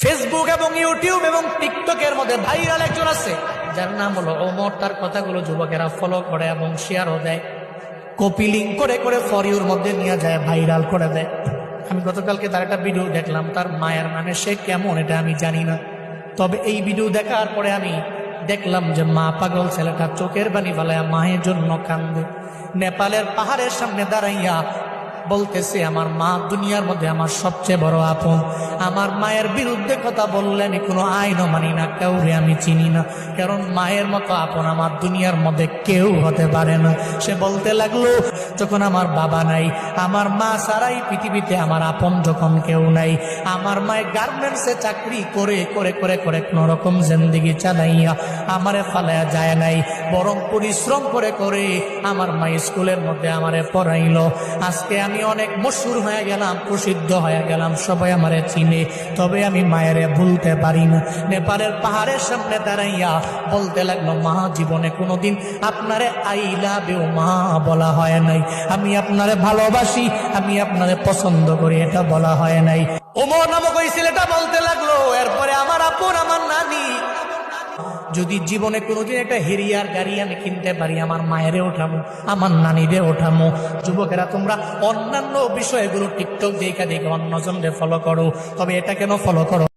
Facebook এবং YouTube এবং টিকটকের মধ্যে ভাইরাল একজন আছে যার নাম হলো ওমর। তার কথাগুলো যুবকেরা ফলো করে এবং শেয়ারও দেয়, কপি লিঙ্ক করে করে ফর ইউর মধ্যে নিয়ে যায়, ভাইরাল করে দেয়। আমি গতকালকে তার একটা ভিডিও দেখলাম, তার মায়ের মানে সে কেমন এটা আমি জানি না, তবে এই ভিডিও দেখার পরে আমি দেখলাম যে মা পাগল ছেলেটা চোখের পানি ফেলায় মায়ের জন্য কান্দে। নেপালের পাহাড়ের সামনে দাঁড়াইয়া বলতেছে, আমার মা দুনিয়ার মধ্যে আমার সবচেয়ে বড় আপন। আমার মায়ের বিরুদ্ধে কথা বললে আমি কোনো আইনও মানি না, কাউরে আমি চিনি না, কারণ মায়ের মতো আপন আমার দুনিয়ার মধ্যে কেউ হতে পারে না। সে বলতে লাগলো, যখন আমার বাবা নাই, আমার মা ছাড়াই পৃথিবীতে আমার আপন যখন কেউ নাই, আমার মায়ের গার্মেন্টসে চাকরি করে করে করে করে কোনো রকম জিন্দেগি চালাইয়া আমারে ফালাইয়া যায় নাই, বরং পরিশ্রম করে করে আমার মা স্কুলের মধ্যে আমারে পড়াইলো। আজকে আমি অনেক মশহুর হয়ে গেলাম, প্রসিদ্ধ হয়ে গেলাম, সবাই আমারে চিনে, তবে আমি মায়েরে ভুলতে পারি না। নেপালের পাহাড়ের সামনে দাঁড়াইয়া বলতে লাগলো, মা জীবনে কোনোদিন আপনারে আই লাভ ইউ মা বলা হয় নাই, আমি আপনারে ভালোবাসি, আমি আপনারে পছন্দ করি, এটা বলা হয় নাই। ওমর নামক ওই ছেলেটা বলতে লাগলো, এরপরে আমার আপন আমার নানি, যদি জীবনে কোনোদিন একটা হেরিয়ার গাড়ি আমি কিনতে পারি, আমার মায়েরে ওঠামো, আমার নানিরে ওঠামো। যুবকেরা, তোমরা অন্যান্য বিষয়গুলো টিকটক দেখা দেখে অন্যজনরে ফলো করো, তবে এটা কেন ফলো করো?